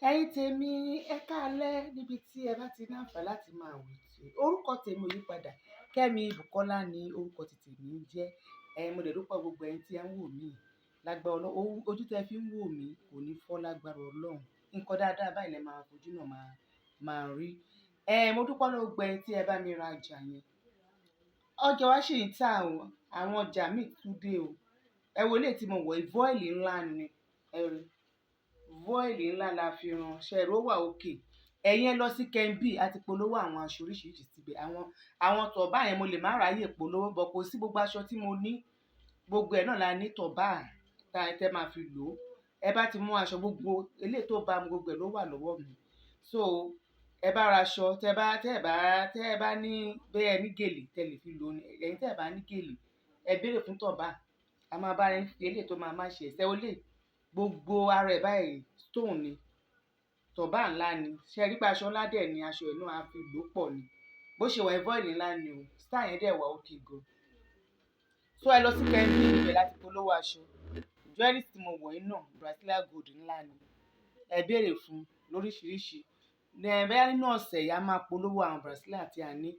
Ẹ̀yin tèmi, ẹ káalẹ́ níbi tí ẹ bá ti ní àǹfààní láti máa wò tí. Orúkọ tèmi ò yí padà. Kẹ́mi Bùkọ́lá ni orúkọ ti tèmi ń jẹ́. Mo dẹ̀ dúpẹ́ gbogbo ẹ̀yin tí ẹ ń wò mí. Lágbára Ọlọ́run, ojú tí ẹ fi ń wò mí kò ní fọ́ lágbára Ọlọ́run. Nǹkan dáadáa báyìí lẹ máa fojú náà máa rí. Mo dúpẹ́ lọ́wọ́ gbogbo ẹ̀yin tí ẹ bá mi ra ọjà yẹn. Ọjà wa ṣì ń tà o. Àwọn ọjà míì tún dé o. Ẹ wo eléyìí tí mo wọ̀ yìí, voile ńlá ni. Voile ńlá la fi rán. Ṣẹ̀rí ó wà òkè. Ẹ̀yin ẹ lọ sí Kembi àti polówó àwọn aṣọ oríṣiríṣi síbẹ̀. Àwọn tọ̀bá yẹn mo lè má ráyè polówó, bọ̀ kò sí gbogbo aṣọ tí mo ní. Gbogbo ẹ̀ náà la ní tọ̀bá tẹ́ máa fi lò ó. Ẹ bá ti mú aṣọ gbogbo eléyìí tó bá mu gbogbo ẹ̀ ló wà lọ́wọ́ mi. So ẹ bá ra aṣọ tẹ́ ẹ bá ní bẹ́ẹ̀ ní gèlè tẹ́ lè fi lò ó ní. Ẹ̀yin tẹ́ ẹ bá ní gèlè, ẹ béèrè fún tọ̀bá. A máa bá yín fi eléyìí tó máa ṣe ẹ̀sẹ̀ olè. Gbogbo ara ẹ̀ báyìí stone ni. Tọ̀bá ńlá ni. Ṣé ẹ rí pé aṣọ ńlá dẹ̀ ni aṣọ ẹ̀ náà a fi lò pọ̀ ni. Bó ṣe wà voile ńlá ni o. Style yẹn dẹ̀ wà òkè gan. So ẹ lọ sí Kembi ibẹ̀ láti polówó aṣọ. Jewelry tí mo wọ̀ yìí náà Brazilian gold ńlá ni. Ẹ béèrè fún lóríṣiríṣi. Bẹ́ẹ̀ nínú ọ̀sẹ̀ yìí a máa polówó àwọn Brazilian tí a ní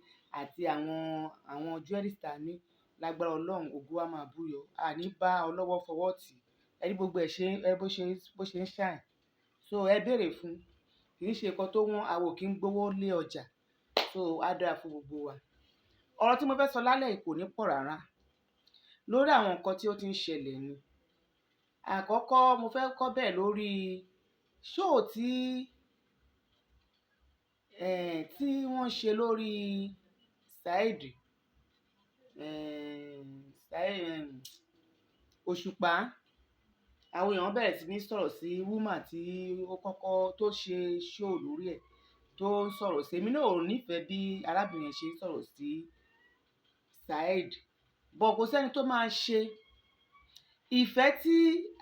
àti àwọn jewelry tí a ní. Lágbára Ọlọ́run ògo wa máa búyọ. A ní bá ọlọ́wọ́ fọwọ́ tì. Ẹ rí gbogbo ẹ̀ bó ṣe ń shine. So ẹ béèrè fún. Kì í ṣe nǹkan tó wọ́n, a ò kí ń gbówó lé ọjà. So á dára fún gbogbo wa. Ọ̀rọ̀ tí mo fẹ́ sọ lálẹ́ yìí kò ní pọ̀ rárá. Lórí àwọn nǹkan tí ó ti ń ṣẹlẹ̀ ni. Àkọ́kọ́ mo fẹ́ kọ́ bẹ́ẹ̀ lórí show tí wọ́n ṣe lórí Saheed Òṣùpá. Àwọn èèyàn bẹ̀rẹ̀ sí ní sọ̀rọ̀ sí woman tí ó kọ́kọ́ tó ṣe show lórí ẹ̀ tó ń sọ̀rọ̀ sí. Èmi náà ò nífẹ̀ẹ́ bí arábìnrin ṣe ń sọ̀rọ̀ sí Saheed. Bọ̀ kò sẹ́ni tó máa ṣe. Ìfẹ́ tí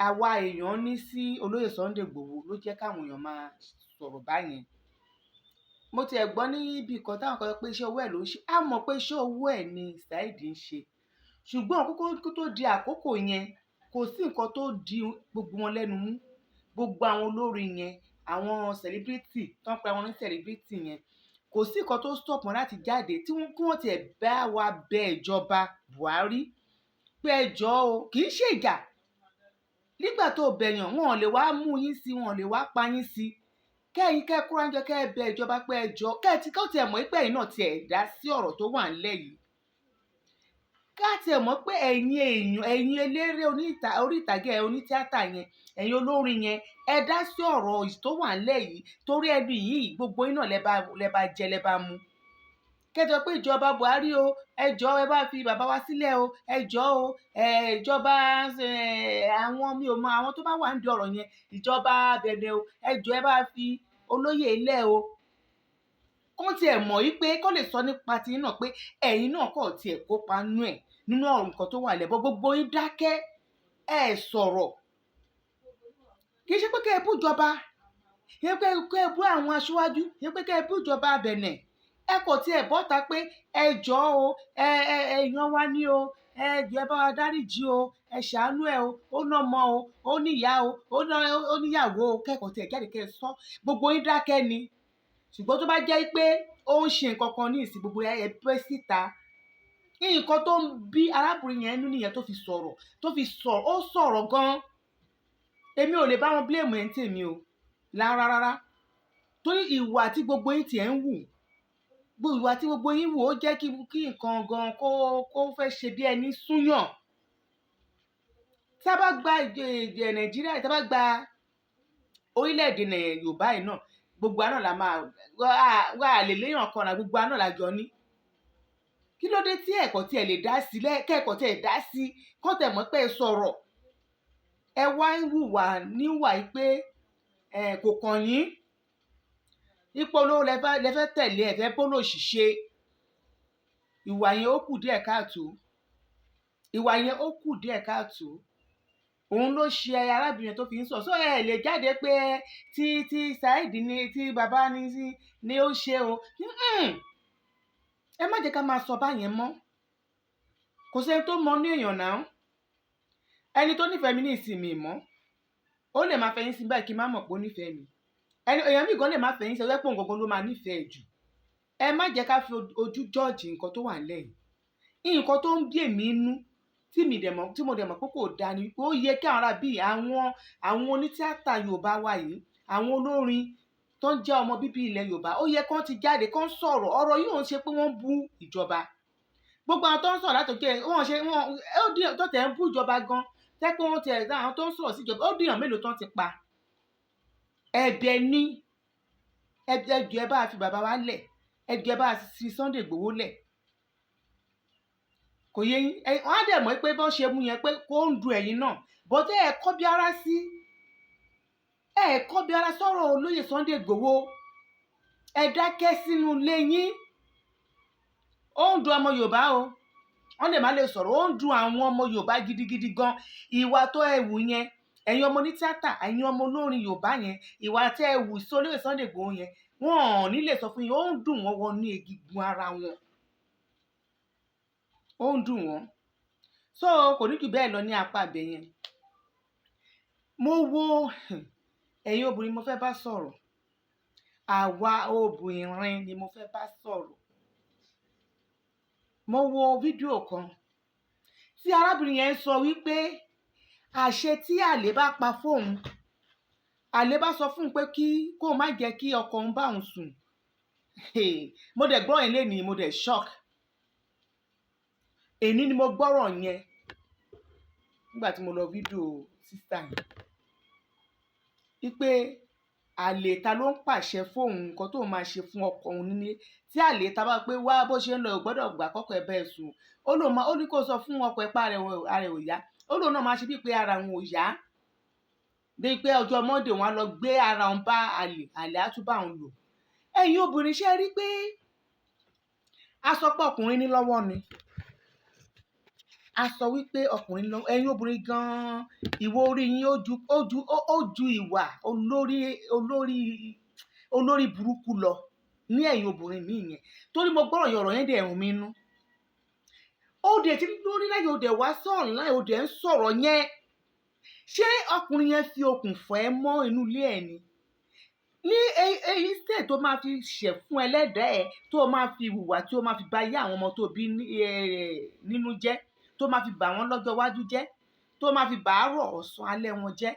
àwa èèyàn ní sí olóyè Sunday Gbogbo ló jẹ́ káwọn èèyàn máa sọ̀rọ̀ báyẹn. Mo ti ẹ̀ gbọ́ níbi kan táwọn kan sọ pé iṣẹ́ owó ẹ̀ ló ń ṣe. A mọ̀ pé iṣẹ́ owó ẹ̀ ni Saheed ń ṣe. Ṣùgbọ́n kó tó di àkókò yẹn, kò sí nǹkan tó di gbogbo wọn lẹ́nu mú. Gbogbo àwọn olórin yẹn, àwọn celebrity tó ń pe àwọn ní celebrity yẹn, kò sí nǹkan tó stop wọn láti jáde kí wọ́n tiẹ̀ bá wa bẹ ìjọba Buhari pé ẹ jọ̀ọ́ o, kì í ṣe ìjà. Nígbà tó bẹ̀yàn, wọn ò lè wá mú yín sí, wọn ò lè wá pa yín sí. Kẹ́yìn kúrò ń jọ kẹ́ ẹ bẹ ìjọba pé ẹ jọ̀ọ́. Kó tiẹ̀ mọ̀ pé ẹ̀yin náà tiẹ̀ dá sí ọ̀rọ̀ tó wà ńlẹ̀ yìí. Ká tiẹ̀ mọ̀ pé ẹ̀yin eléré orí ìtàgé onítíátà yẹn, ẹ̀yin olórin yẹn, ẹ dá sí ọ̀rọ̀ tó wà ńlẹ̀ yìí torí ẹbí yìí gbogbo yín náà lẹ bá jẹ lẹ bá mu. Kẹ́jọ pé ìjọba Buhari o, ẹ jọ̀ọ́ ẹ bá fi bàbá wa sílẹ̀ o, ẹ jọ̀ọ́ o, ìjọba àwọn mi ò mọ àwọn tó bá wà nídìí ọ̀rọ̀ yẹn, ìjọba Benin o, ẹ jọ̀ọ́ ẹ bá fi olóyè ilẹ̀ o. Kó tiẹ̀ mọ̀ yí pé kó lè sọ nípa ti náà pé ẹ̀yin náà kò tiẹ̀ kópa nú ẹ̀ nínú ọ̀rọ̀ nǹkan tó wà lẹ́bọ̀ gbogbo yín dákẹ́ ẹ sọ̀rọ̀. Kì í ṣe pé kẹ́ ẹ bú ìjọba, kẹ́ ẹ bú àwọn aṣíwájú, kì í ṣe pé kẹ́ ẹ bú ìjọba Benin. Ẹ kò tiẹ̀ bọ́ta pé ẹ jọ̀ọ́ o, èèyàn wa ní o, ẹ jọ̀ọ́ ẹ bá wa dáríjì o, ẹ ṣàánú ẹ o, ó lọ́mọ o, ó níyá o, ó níyàwó o, kẹ́kọ̀ọ́ tiẹ̀ jáde kẹ́ ẹ sọ. Gbogbo yín dákẹ́ ni. Ṣùgbọ́n tó bá jẹ́ pé ó ń ṣe nǹkan kan ní ìsìn gbogbo ẹ bẹ́ síta. Nǹkan tó ń bí arábìnrin yẹn nínú nìyẹn tó fi sọ̀rọ̀, ó sọ̀rọ̀ gan-an. Èmi ò lè bá wọn blame ẹ̀ ń tèmi o. Rárá. Torí ìwà tí gbogbo yín tiẹ̀ ń wù, ìwà tí gbogbo yín wù ó jẹ́ kí nǹkan gan kó fẹ́ ṣe bí ẹni súnyàn. Tá bá gba Nàìjíríà, tá bá gba orílẹ̀-èdè Yorùbá yìí náà, gbogbo àná la máa wà lè léyàn kan náà gbogbo àná la jọ ní. Kí ló dé tí ẹ̀kọ́ tí ẹ lè dá sí kẹ́kọ̀ọ́ tí ẹ dá sí kó tẹ̀ mọ́ pé ẹ sọ̀rọ̀. Ẹ wá ń hùwà níwà pé kò kàn yín. Ipò olówó lẹ fẹ́ tẹ̀lé ẹ fẹ́ bólò ṣìṣe. Ìwà yẹn ó kù díẹ̀ káàtó. Òun ló ṣe arábìnrin tó fi ń sọ ẹ lè jáde pé tí Saheed ni tí bàbá ni ó ṣe o. Ẹ má jẹ́ ká máa sọ báyẹn mọ́. Kò sẹ́ni tó mọ ní èèyàn náà. Ẹni tó nífẹ̀ẹ́ mi ní ìsinmi mọ́. Ó lè máa fẹ̀yìn sí báyìí kí n má mọ̀ pé ó nífẹ̀ẹ́ mi. èèyàn míì gan lè má fẹ́ yín ṣe wípé òun gangan ló máa nífẹ̀ẹ́ jù. Ẹ má jẹ́ ká fi ojú jọ́ọ̀jì nǹkan tó wà nílẹ̀ yìí. Nǹkan tó ń bí èmi nú tí mo dẹ̀ mọ̀ pé kò dáa ni wípé ó yẹ kí àwọn ará bíi àwọn onítíátà Yorùbá wa yìí, àwọn olórin tó ń jẹ́ ọmọ bíbí ilẹ̀ Yorùbá, ó yẹ kán ti jáde kán sọ̀rọ̀. Ọ̀rọ̀ yìí ò ń ṣe pé wọ́n bú ìjọba. Gbogbo àwọn tó ń sọ̀rọ̀ látòkè tó tẹ̀ ń bú ìjọba gan, tẹ́ pé wọ́n tẹ̀ àwọn tó ń sọ̀rọ̀ sí ìjọba, ó dìyàn mélòó tán ti pa. Ẹ̀bẹ̀ ni ẹjọ́ ẹ bá fi bàbá wa lẹ̀, ẹjọ́ ẹ bá fi Sunday Igboho lẹ̀. Kò yé yín, wọ́n á dẹ̀ mọ̀ pé bọ́n ṣe mú yẹn pé kó ń du ẹ̀yin náà, bọ́tẹ́ ẹ̀ kọ́ bí ara sí sọ̀rọ̀ olóyè Sunday Igboho. Ẹ dákẹ́ sínú ilé yín. Ó ń dùn ọmọ Yorùbá o, wọ́n lè má lè sọ̀rọ̀, ó ń dùn àwọn ọmọ Yorùbá gidigidi gan. Ìwà tó ẹ wù yẹn, ẹ̀yin ọmọ ní tíátà, ẹ̀yin ọmọ olórin Yorùbá yẹn, ìwà tẹ́ ẹ wù sí olóyè Sunday Igboho yẹn, wọn ò ní lè sọ fún yín, ó ń dùn wọ́n wọnú egungun ara wọn. Ó ń dùn wọ́n. So kò ní jù bẹ́ẹ̀ lọ ní apá ibẹ̀ yẹn. Mo wo ẹ̀yin obìnrin mo fẹ́ bá sọ̀rọ̀. Àwa obìnrin ni mo fẹ́ bá sọ̀rọ̀. Mo wo fídíò kan tí arábìnrin yẹn sọ wípé àṣẹ tí àlè bá pa fóun, àlè bá sọ fún un pé kó má jẹ́ kí ọkọ òun bá òun sùn. Mo dẹ̀ gbọ́ yẹn lénìí, mo dẹ̀ shock. Èní ni mo gbọ́rọ̀ yẹn nígbà tí mo lọ fídíò sísá yẹn. Wípé àlè ta ló ń pàṣẹ fóun nǹkan tó máa ṣe fún ọkọ òun nílé, tí àlè ta bá pé wá bó ṣe ń lọ ò gbọ́dọ̀ gbà kọ́kọ́ ẹ bẹ́ẹ̀ sùn. Ó ní kó sọ fún ọkọ ẹ pé ara ẹ̀ ò yá. Ó lóun náà máa ṣe bíi pé ara òun ò yá. Dé pé ọjọ́ Monday wọn á lọ gbé ara òun bá àlè á tún bá òun lò. Ẹ̀yin obìnrin ṣe rí pé a sọ pé ọkùnrin ní lọ́wọ́ ni. A sọ wípé ọkùnrin lọ, ẹ̀yin obìnrin gan-an, ìwọ orí yín ó ju ìwà olórí burúkú lọ ní ẹ̀yin obìnrin míì yẹn. Torí mo gbọ́rọ̀ yẹn, ọ̀rọ̀ yẹn dẹ̀ rùn mí nú. Ó dẹ̀ ti lórí láyé, ó dẹ̀ wá sọ̀rọ̀ láyé, ó dẹ̀ ń sọ̀rọ̀ yẹn. Ṣé ọkùnrin yẹn fi okùn fọ́ ẹ mọ́ inú ilé ẹ̀ ni? Ní èyí state tó máa fi ṣẹ̀ fún ẹlẹ́dàá ẹ̀, tó máa fi hùwà tí ó máa fi bà yé àwọn ọmọ tó bí nínú jẹ́, tó máa fi bà wọ́n lọ́jọ́ iwájú jẹ́, tó máa fi bà àárọ̀ ọ̀sán alẹ́ wọn jẹ́.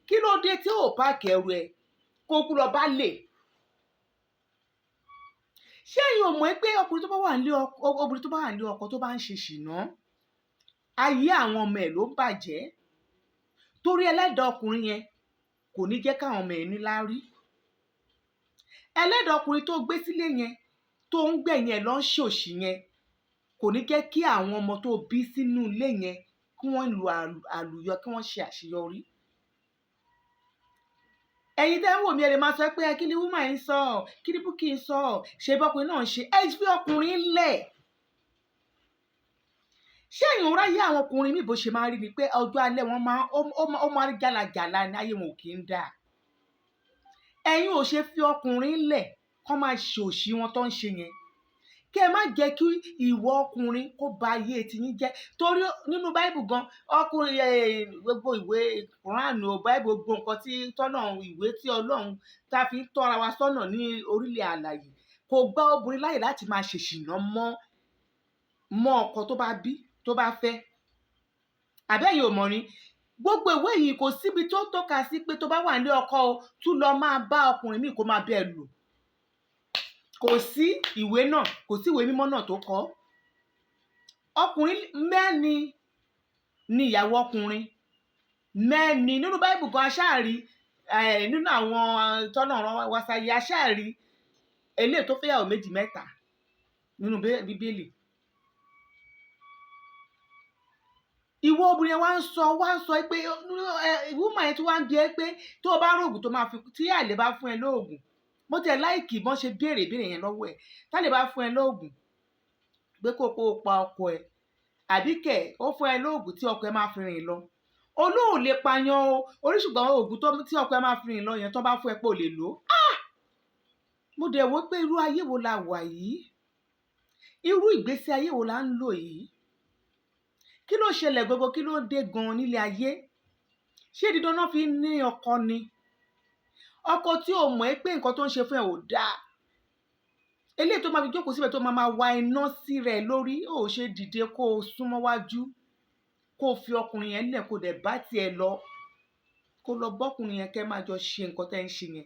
Kí ló dé tí ò páàkì ẹrù ẹ̀ kó kú lọ bá lè? Ṣé ẹ̀yin ò mọ̀ pé obìnrin tó bá wà nílé ọkọ tó bá ń ṣe ṣìnà, ayé àwọn ọmọ ẹ̀ ló bàjẹ́. Torí ẹlẹ́dàá ọkùnrin yẹn kò ní jẹ́ káwọn ọmọ ẹ̀ níláárí. Ẹlẹ́dàá ọkùnrin tó gbé sílé yẹn, tó ń gbẹ̀yìn ẹ̀ lọ ń ṣòṣì yẹn, kò ní jẹ́ kí àwọn ọmọ tó bí sínú ilé yẹn kí wọ́n lu àlùyọ, kí wọ́n ṣe àṣeyọrí. Ẹ̀yin tẹ́ ń wò mí, ẹ lè máa sọ pé kí ni woman ń sọ, kí ni Bukky ń sọ, ṣe bọ́kùnrin náà ń ṣe. Ẹ fi ọkùnrin lẹ̀. Ṣé ẹ̀yin ò ráyè àwọn ọkùnrin míì bó ṣe máa rí ni pé ọjọ́ alẹ́ wọn máa rí jàlàjàlà ní ayé wọn ò kì í dà. Ẹ̀yin ò ṣe fi ọkùnrin lẹ̀ kó máa ṣe òṣì wọn tó ń ṣe yẹn. Kí ẹ má jẹ́ kí ìwọ ọkùnrin kó ba ayé tiyín jẹ́. Torí nínú Báíbù gan, ọkùnrin gbogbo ìwé Kùránì o, Báíbù gbogbo nǹkan tí ìwé tí Ọlọ́run ta fi ń tọ́ra wa sọ́nà ní orílẹ̀ alààyè, kò gba obìnrin láyè láti máa ṣe ṣìnà mọ́ ọkọ tó bá bí, tó bá fẹ́. Àbẹ́yìn ò mọ̀ ni? Gbogbo ìwé yìí kò síbi tó tọ́ka sí pé tó bá wà nílé ọkọ o, tún lọ máa bá ọkùnrin míì kó máa bẹ́ẹ̀ lò. Kò sí ìwé náà, kò sí ìwé mímọ́ náà tó kọ. Ọkùnrin mẹ́ni ni ìyàwó ọkùnrin. Mẹ́ni nínú Báíbù gan aṣáàrí, nínú àwọn tọ́nà wá sáyé aṣáàrí eléyìí tó fẹ́yàwó méjì mẹ́ta nínú Bíbélì. Ìwọ obìnrin wá ń sọ pé woman yẹn tí wá ń bí ẹ pé tó o bá rògùn tó máa fi, tí àlè bá fún ẹ lóògùn. Mo tẹ̀ láìkì bọ́n ṣe béèrè yẹn lọ́wọ́ ẹ̀. Tálè bá fún ẹ lóògùn pé kó pa ọkọ ẹ̀, àbí kẹ̀ ó fún ẹ lóògùn tí ọkọ ẹ máa fi rìn lọ. Olóò lè pààyàn o, oríṣùgbọ́n oògùn tí ọkọ ẹ máa fi rìn lọ yẹn tó bá fún ẹ pé o lè lò ó. Mo dẹ̀ wò pé irú ayé wo la wà yìí? Irú ìgbésí ayé wo la ń lò yìí? Kí ló ṣẹlẹ̀ gbogbo, kí ló dé gan nílé ayé? Ṣé dídán náà fi ní ọkọ ni? ọkọ tí ò mọ̀ pé nǹkan tó ń ṣe fún ẹ ò dáa, eléyìí tó máa fi jókòó síbẹ̀ tó máa wá iná sí rẹ̀ lórí, ó ṣe dìde kó o súnmọ́ wájú, kó o fi ọkùnrin yẹn lẹ̀ kó dẹ̀ bá tiẹ̀ lọ, kó lọ bọ́kùnrin yẹn kẹ́ máa jọ ṣe nǹkan tẹ́ ń ṣe yẹn.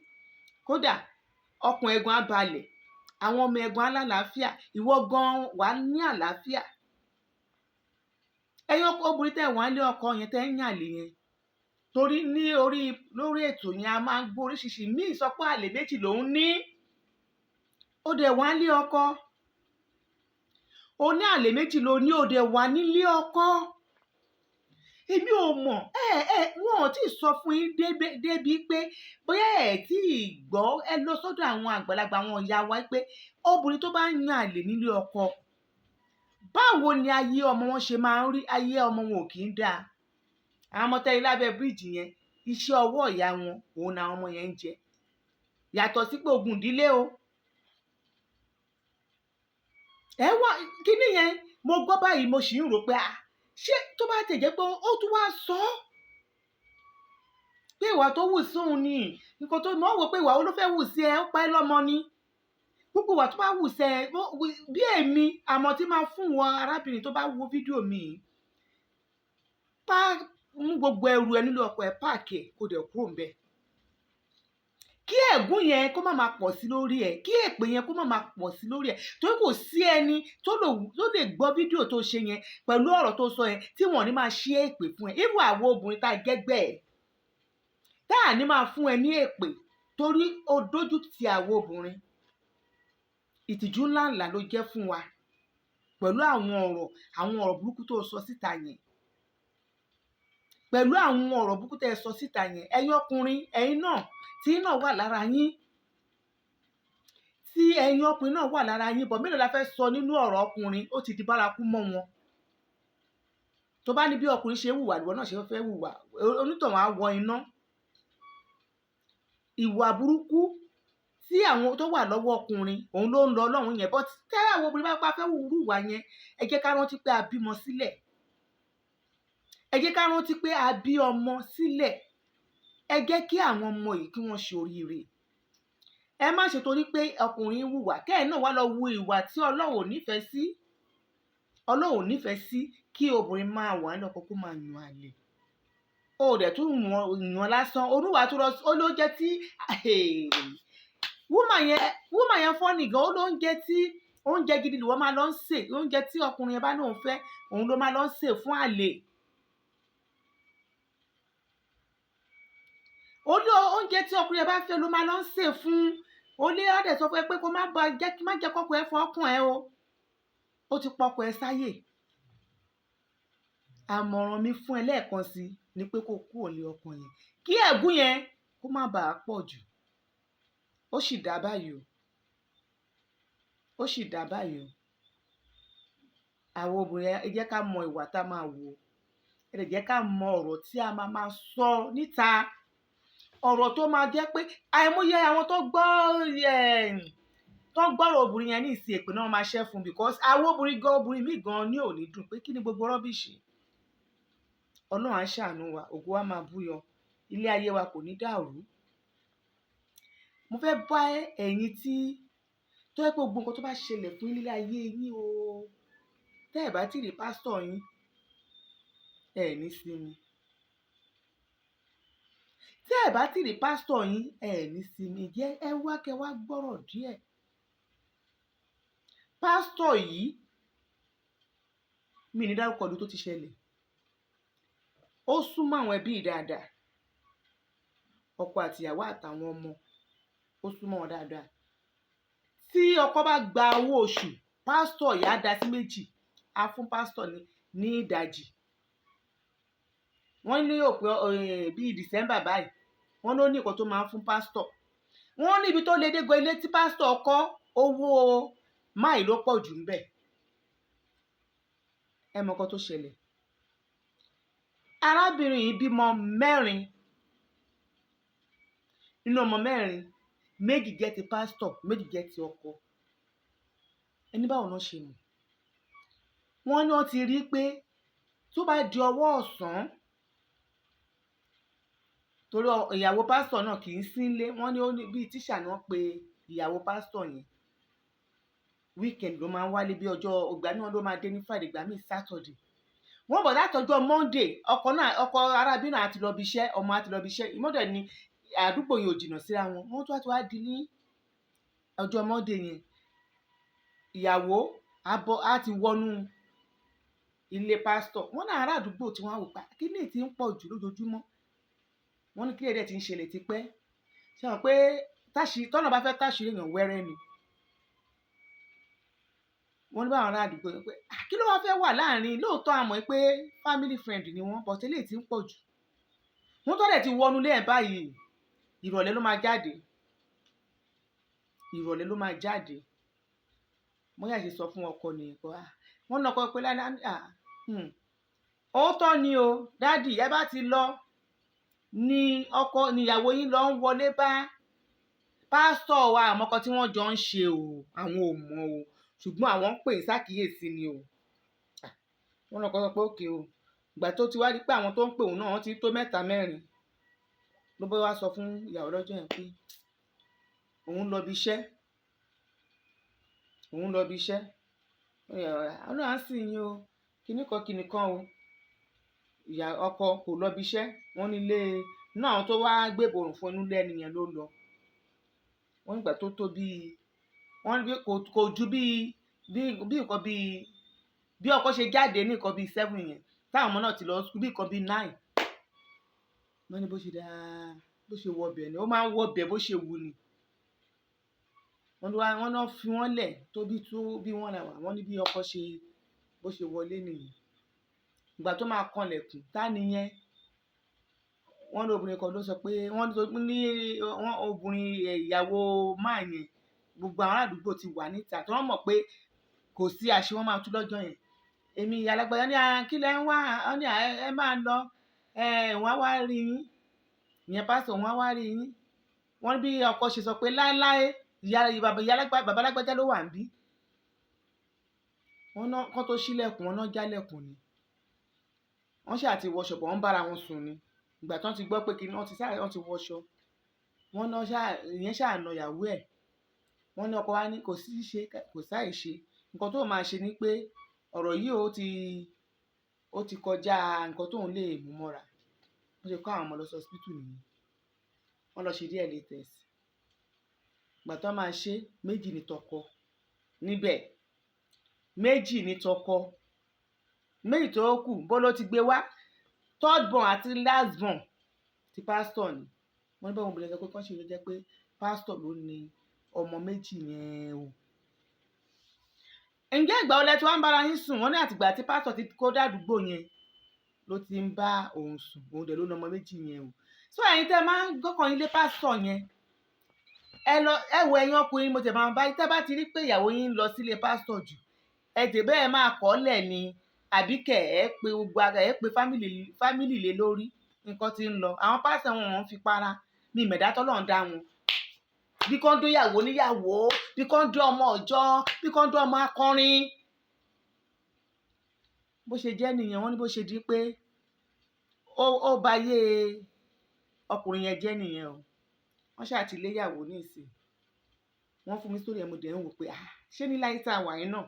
Kódà ọkàn ẹ̀gan á balẹ̀, àwọn ọmọ ẹ̀gan á lálàáfíà, ìwọ gan wàá ní àlàáfíà. Ẹ̀yin obìnrin tẹ́ wà nílé ọkọ yẹn tẹ́ ń yàn àlè yẹn, torí ní lórí ètò yẹn a máa ń gbọ́ oríṣiríṣi, míì sọ pé àlè méjì lòún ní, ó dẹ̀ wà nílé ọkọ, ó ní àlè méjì ló ní, ó dẹ̀ wà nílé ọkọ. Èmi ò mọ̀, wọn ò tí ì sọ fún yín débi pé bóyá ẹ̀ tí ì gbọ́, ẹ lọ sọ́dọ̀ àwọn àgbàlagbà àwọn ìyá wa pé obìnrin tó bá ń yan àlè nílé ọkọ, báwo ni ayé ọmọ wọn ṣe máa ń rí? Ayé ọmọ wọn ò kì í dáa. Àwọn ọmọ tẹ́lẹ̀ lábẹ́ bíríìjì yẹn, iṣẹ́ ọwọ́ ìyá wọn òun ni àwọn ọmọ yẹn ń jẹ, yàtọ̀ sí pé ogun ìdílé o. Ẹ wá kíní yẹn mo gbọ́ báyìí mo sì ń rò pé ṣé tó bá tẹ̀ jẹ́ pé ó tún wá sọ pé ìwà tó wù sí òun ni nǹkan tó mọ̀ wò pé ìwà wo ló fẹ́ wù sí ẹ, ó pa ẹ́ lọ́mọ ni, gbogbo ìwà tó bá wù sí ẹ bí èmi àmọ́ tí máa fún wọn arábìnrin tó bá wo fídíò mi, mú gbogbo ẹrù ẹ nílò ọkọ ẹ, páàkì ẹ kó dẹ̀ kúrò ńbẹ̀. Kí ẹ̀gún yẹn kó má máa pọ̀ sí lórí ẹ̀, kí èpè yẹn kó má máa pọ̀ sí lórí ẹ̀, torí kò sí ẹni tó lè gbọ́ fídíò tó ṣe yẹn pẹ̀lú ọ̀rọ̀ tó sọ yẹn tí wọ́n ní máa ṣí èpè fún ẹ. Irú àwọn obìnrin tá a gẹ́gbẹ́ ẹ̀ tá à ní máa fún ẹ ní èpè torí ó dójú ti àwọn obìnrin. Ìtìjú ńláńlá ló jẹ́ fún wa pẹ̀lú àwọn ọ̀rọ̀ burúkú tó sọ síta yẹn, pẹ̀lú àwọn ọ̀rọ̀ burúkú tẹ́ ẹ sọ síta yẹn. Ẹ̀yin ọkùnrin, ẹ̀yin náà tí náà wà lára yín, tí ẹ̀yin ọkùnrin náà wà lára yín, bọ̀ mélòó la fẹ́ sọ nínú ọ̀rọ̀ ọkùnrin? Ó ti di bárakú mọ́ wọn. Tó bá ní bí ọkùnrin ṣe hùwà ìwọ náà ṣe fẹ́ hùwà, onítọ̀hún á wọ iná. Ìwà burúkú tí àwọn tó wà lọ́wọ́ ọkùnrin òun ló ń lọ Ọlọ́run yẹn, bọ́ tí àwọn obìnrin bá fẹ́ hùwà yẹn, ẹ jẹ́ ká rántí pé a bímọ sílẹ̀, ẹ jẹ́ ká rántí pé a bí ọmọ sílẹ̀, ẹ jẹ́ kí àwọn ọmọ yìí kí wọ́n ṣe oríire. Ẹ má ṣe torí pé ọkùnrin hùwà kẹ́ ẹ̀ náà wá lọ wu ìwà tí Ọlọ́run ò nífẹ̀ẹ́ sí. Ọlọ́run ò nífẹ̀ẹ́ sí kí obìnrin máa wà ní ọkọ kó máa yan àlè. O dẹ̀ tún yàn lásán, olúwa tó lọ ó ló jẹ́ tí woman yẹn fọ́ nìgan, ó ló ń jẹ́ tí oúnjẹ gidi ló máa lọ ń sè, oúnjẹ tí ọkùnrin yẹn bá náà ń fẹ́ òun ló máa lọ ń sè fún àlè. Ó ní oúnjẹ tí ọkùnrin yẹn bá fẹ́ ló máa lọ ń sè fún. Ó ní ọ̀dẹ̀ sọ fún ẹ pé kó má jẹ́ kọ́kọ́ ẹ fọ́ ọkàn ẹ o, ó ti pọkọ ẹ sáyè. Àmọ̀ràn mi fún ẹ lẹ́ẹ̀kan sí ni pé kó kúrò ní ọkàn yẹn kí ẹ̀gún yẹn kó má bàa pọ̀ jù. Ó sì dá báyìí o, ó sì dá báyìí o. Àwọn obìnrin ẹ jẹ́ ká mọ ìwà tá a máa wò, ẹ jẹ́ ká mọ ọ̀rọ̀ tí a máa sọ níta, ọ̀rọ̀ tó máa jẹ́ pé àìmọye àwọn tó gbọ́rọ̀ obìnrin yẹn ní ìsìn èpè náà máa ṣẹ́ fún, because àwọn obìnrin míì gan ní òní dùn pé kí ni gbogbo rọ́bìṣì. Ọlọ́run á ṣàánú wa, ògo wa máa búyọ, ilé ayé wa kò ní dàrú. Mo fẹ́ bá ẹ̀yin tí tó yẹ pé gbogbo nǹkan tó bá ṣẹlẹ̀ fún ilé ayé yín o, tẹ́ ẹ̀ bá ti rí pásítọ̀ yín, ẹ̀ ní sinmi. Tẹ́ ẹ̀ bá ti rí pásítọ̀ yín, ẹ̀ ní sinmi. Jẹ́ ẹ wá kẹ́ wá gbọ́rọ̀ díẹ̀. Pásítọ̀ yìí mi ní dárúkọ ọdún tó ti ṣẹlẹ̀, ó súnmọ́ àwọn ẹbí dáadáa, ọkọ àtìyàwó àtàwọn ọmọ, ó súnmọ́ wọn dáadáa. Tí ọkọ bá gba owó oṣù, pásítọ̀ yìí á dá sí méjì, á fún pásítọ̀ ní ìdajì. Wọ́n ní òpin bíi December báyìí, wọ́n ló ní nǹkan tó máa ń fún pásítọ̀. Wọ́n ní ibi tó lè dégbò ilé tí pásítọ̀ kọ́, owó máì ló pọ̀ jù ńbẹ̀. Ẹ mọ nǹkan tó ṣẹlẹ̀. Arábìnrin yìí bímọ 4. Nínú ọmọ 4, 2 jẹ́ ti pásítọ̀, 2 jẹ́ ti ọkọ. Ẹni báwo náà ṣe mọ̀? Wọ́n ní wọ́n ti rí pé tó bá di ọwọ́ ọ̀sán, torí ìyàwó pásítọ̀ náà kì í sí nílé, wọ́n ní ó ní bíi tíṣà ni wọ́n pe ìyàwó pásítọ̀ yẹn. Weekend ló máa ń wálé, bí ọjọ́ ìgbà náà ló máa dé ní Friday, ìgbà míì Saturday. Wọ́n bọ̀ látọjọ́ Monday, ọkọ arábí náà àti lọ bí iṣẹ́, ọmọ àti lọ bí iṣẹ́, ìmọ̀dẹ̀ ni àdúgbò yìí ò jìnnà síra wọn. Wọ́n tún wá di ní ọjọ́ Monday yẹn, ìyàwó á ti wọnú ilé pásítọ̀. Wọ́n náà ará àdúgbò tí wọ́n á wò pa kí ni ti ń pọ̀ jù lójoojúmọ́. Wọ́n ní kí èdè ti ń ṣẹlẹ̀ ti pẹ́. Ṣé wọn pé tọ́nà bá fẹ́ táṣìírí èèyàn wẹ́rẹ́ ni. Wọ́n ní báwọn ará àdúgbò yẹn pé kí ló wá fẹ́ wà láàrin, lóòótọ́ a mọ̀ pé family friend ni wọ́n, but eléyìí ti ń pọ̀ jù. Wọ́n tó dẹ̀ ti wọnú ilé ẹ̀ báyìí, ìrọ̀lẹ́ ló máa jáde. Ìrọ̀lẹ́ ló máa jáde. Wọ́n yà ṣe sọ fún ọkọ nìyẹn pé wọ́n lọ́kọ pé òótọ́ ni o dádì, ẹ bá ti lọ ni ìyàwó yín lọ ń wọlé bá pásítọ̀ wa, àmọ́kọ tí wọ́n jọ ń ṣe o, àwọn ò mọ̀ o, ṣùgbọ́n àwọn ń pè é sákìyèsí ni o. Wọ́n lọ́kọ sọ pé òkè o. Ìgbà tó ti wá rí pé àwọn tó ń pè òun náà wọ́n ti tó 3 4 ló bá wá sọ fún ìyàwó lọ́jọ́ yẹn pé òun lọ bí iṣẹ́. Ọ̀nà à ń sìn yín o, kìnnìkan o. Ìyá ọkọ kò lọ bí iṣẹ́. Wọ́n nílé náà àwọn tó wá gbébòrùn fún inú ilé ẹni yẹn ló lọ. Wọ́n nígbà tó tó wọ́n ní kò ju bí nǹkan bí ọkọ ṣe jáde ní nǹkan bí 7 yẹn, táwọn ọmọ náà ti lọ sùkúl bí nǹkan bí 9. Wọ́n ní bó ṣe wọ ọbẹ̀ ni ó máa ń wọ ọbẹ̀ bó ṣe wù ni. Wọ́n náà fi wọ́n lẹ̀ tó bí wọ́n là wà. Wọ́n ní bí ọkọ bó ṣe wọlé nìyẹn. Ìgbà tó máa kanlẹ̀kùn, ta nìyẹn? Wọ́n ní obìnrin kan ló sọ pé obìnrin ìyàwó máa yẹn, gbogbo àwọn àdúgbò ti wà níta tí wọ́n mọ̀ pé kò sí àṣẹ wọn máa tú lọ́jọ́ yẹn. Èmi ìyá alágbádá ní kí lẹ ń wá, ní ẹ máa lọ, wọ́n á wá rí yín. Ìyẹn pásítọ̀ wọ́n á wá rí yín. Wọ́n bí ọkọ ṣe sọ pé láéláé bàbá alágbádá ló wà níbí. Wọ́n náà kán tó ṣílẹ̀kùn, wọ́n náà jálẹ̀kùn ni. Wọ́n ṣáà ti wọṣọ bọ̀, wọ́n bára wọn sùn ni. Ìgbà tán ti gbọ́ pé kí wọ́n ti wọṣọ. Wọ́n náà ìyẹn ṣáà na ìyàwó ẹ̀. Wọ́n ní ọkọ wa ní kò sí ṣe kò sáì ṣe. Nǹkan tó máa ṣe ni pé ọ̀rọ̀ yìí ó ti kọjá nǹkan tóun lè mú mọ́ra. Wọ́n ṣe kó àwọn ọmọ lọ sí hospital nìyẹn. Wọ́n lọ ṣe DNA test. Ìgbà tán máa ṣe 2 ní tọkọ níbẹ̀. 2 ní tọkọ. Méjì tó kù bó ló ti gbé wá. 3rd born àti last born ti pásítọ̀ ni. Wọ́n ní báwọn obìnrin sọ pé kán ṣe ló jẹ́ pé pásítọ̀ ló ní ọmọ 2 yẹn o. Ǹjẹ́ ìgbà wo lẹ tí wọ́n ń bára yín sùn? Wọ́n ní àtìgbà tí pásítọ̀ ti kó dàdúgbò yẹn ló ti ń bá òun sùn. Òun dẹ̀ ló ní ọmọ 2 yẹn o. So ẹ̀yin tẹ́ máa ń gbọ́kàn ilé pásítọ̀ yẹn, ẹ wo ẹ̀yin ọkùnrin, mo tẹ̀ máa bá yín tẹ́ bá ti rí pé ìyàwó yín ń lọ sílé pásítọ̀ jù, ẹ tẹ̀ bẹ́ẹ̀ máa kọ́ lẹ̀ ni, àbí kẹ̀ ẹ pé gbogbo ara ẹ pé fámìlì lé lórí. Nǹkan ti ń lọ. Àwọn pásítọ̀ wọn ń fi para ní ìmẹ̀dá tọ́lọ́run dá wọn. Bí kán dó ìyàwó níyàwó, bí kán dó ọmọ ọjọ́, bí kán dó ọmọ akọrin. Bó ṣe jẹ́ nìyẹn. Wọ́n ní bó ṣe di pé ó ba ayé ọkùnrin yẹn jẹ́ nìyẹn o. Wọ́n ṣáà ti lé ìyàwó ní ìsìn. Wọ́n fún mi sórí ẹ̀ mo dẹ̀ ń wò pé ṣé ní láyé tá a wà yín náà?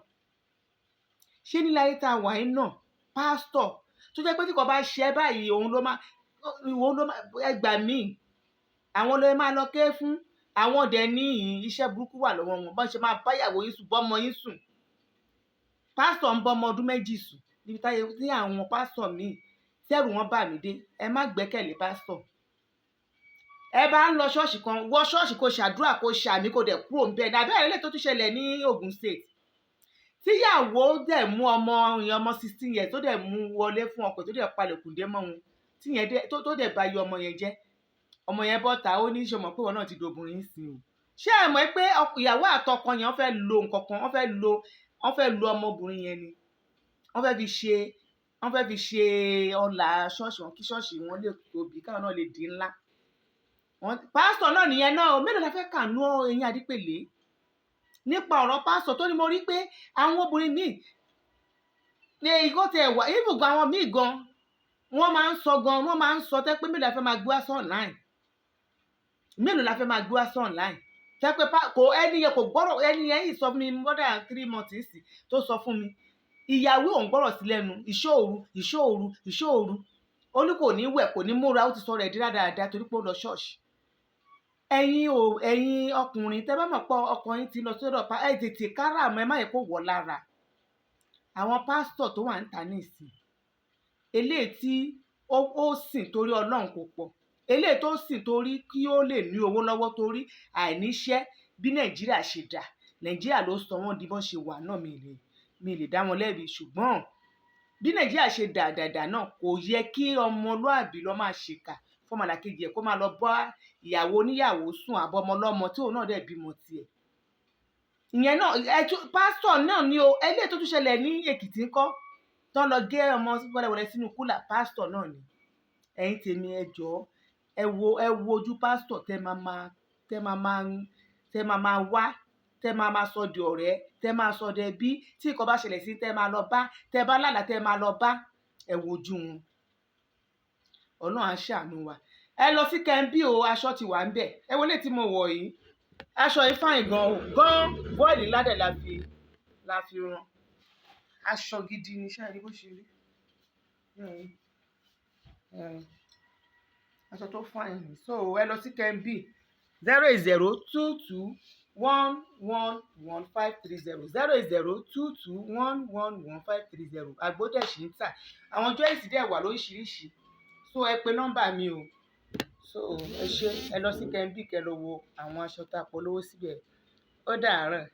Ṣé ní láyé tá a wà yín náà? Pásítọ̀ tó jẹ́ pé tí kò bá ṣe báyìí òun ló máa ẹgbà míì. Àwọn ló máa lọ ké fún. Àwọn dẹ̀ ní iṣẹ́ burúkú wà lọ́wọ́ wọn. Bọ́n ṣe máa bá ìyàwó yín sùn, bọ́mọ yín sùn. Pásítọ̀ ń bọ́ ọmọ ọdún 2 sùn. Níbi táyé tí àwọn pásítọ̀ míì tí ẹ̀rù wọn bà mí dé. Ẹ má gbẹ́kẹ̀lé pásítọ̀. Ẹ bá ń lọ ṣọ́ọ̀ṣì kan, wọ ṣọ́ọ̀ṣì kó ṣàdúrà kó ṣàmì kó dẹ̀ kúrò ń bẹ̀. Àbẹ́ ẹ̀rẹ́lẹ̀ tó tún ṣẹlẹ̀ ní Ogun State. Tíyàwó dẹ̀ mú ọmọ 16 years tó dẹ̀ mú wọlé fún ọkọ tó dẹ̀ palẹ̀kùn dé mọ́ wọn. Tíyẹn tó dẹ̀ bà iye ọmọ yẹn jẹ́. Ọmọ yẹn bọ́ta ó ní ṣọmọ pé wọn náà ti dobìnrin sí o. Ṣé ẹ mọ̀ pé ìyàwó àtọkọ yẹn wọ́n fẹ́ lo nǹkan kan, wọ́n fẹ́ lo ọmọbìnrin yẹn ni. Wọ́n fẹ́ fi ṣe ọlà ṣọ́ọ̀ṣì wọn kí ṣọ́ọ̀ṣì wọn lè tóbi káwọn náà lè di ńlá. Pásítọ̀ náà nìyẹn náà o. Mélòó la fẹ́ kà nú Eyín Adípèlé nípa ọ̀rọ̀ pásítọ̀ tó ní mo rí pé àwọn obìnrin míì ní ìkó tẹ̀ wá ibùgbọ́ àwọn míì gan wọ́n máa ń sọ gan, wọ́n máa ń sọ tẹ́ pé mélòó la fẹ́ máa gbé wá sí online, mélòó la fẹ́ máa gbé wá sí online tẹ́ pé kò ẹni yẹn kò gbọ́rọ̀, ẹni yẹn yìí sọ fún mi more than 3 months sí tó sọ fún mi ìyàwó òun gbọ́rọ̀ sí lẹ́nu ìṣòru ó ní kò ní wẹ̀ kò ní múra, ó ti sọ rẹ̀ di dáadáa torí pé ó lọ ṣọ́ọ̀ṣì. Ẹ̀yin ọkùnrin tẹ́ bá mọ̀ pé ọkọ yín ti lọ sọ́dọ̀ ẹ tètè káràmọ́, ẹ má yẹ kó wọ̀ lára. Àwọn pásítọ̀ tó wà ń ta nísìn eléyìí tí ó sìn torí Ọlọ́run kò pọ̀, eléyìí tó sìn torí kí ó lè ní owó lọ́wọ́ torí àìníṣẹ́ bí Nàìjíríà ṣe dà, Nàìjíríà ló sọ wọ́n di bọ́n ṣe wà náà, mi lè dá wọn lẹ́bi, ṣùgbọ́n bí Nàìjíríà ṣe dà náà kò yẹ kí ọmọlúàbí lọ máa ṣèkà fọmọlàkejì ẹ̀ kó máa lọ bá ìyàwó oníyàwó sùn àbọ̀mọ lọ́mọ tí òun náà dẹ̀ bímọ tiẹ̀. Ìyẹn náà pásítọ̀ náà ni o, eléyìí tó tún ṣẹlẹ̀ ní Èkìtì ńkọ́ tán lọ gé ọmọ wẹ́lẹ́wẹ́lẹ́ sínú kúlà, pásítọ̀ náà ni. Ẹ̀yin tèmi ẹ jọ̀ọ́ ẹ wo ojú pásítọ̀ tẹ́ máa wá, tẹ́ máa sọ di ọ̀rẹ́, tẹ́ máa sọ di ẹbí, tí nǹkan bá ṣẹlẹ̀ sí tẹ́ máa lọ bá, tẹ́ bá lálàá tẹ́ máa lọ bá, ẹ wojú wọn. Ọlọ́run á ṣàánú wa. Ẹ lọ sí kẹ́ńbí o, aṣọ ti wà ń bẹ̀. Ẹ wọlé tí mo wọ̀ yìí, aṣọ yìí fáìn gan bọ́ọ̀lì ládẹ̀ la fi rán. Aṣọ gidi ni ṣáà rí bó ṣe rí. Aṣọ tó fáìn ni. So ẹ lọ sí kẹ́ńbí 08022111530 08022111530. Àgbódẹ̀ṣì ń tà, àwọn jọ́ìsì dẹ̀ wà lóríṣiríṣi, so ẹ pe nọ́mbà mi o. So ẹ ṣé, ẹ lọ sí kẹ́ńbí kẹ́ lọ wo àwọn aṣọ tá a polówó síbẹ̀. Ó dàárọ̀.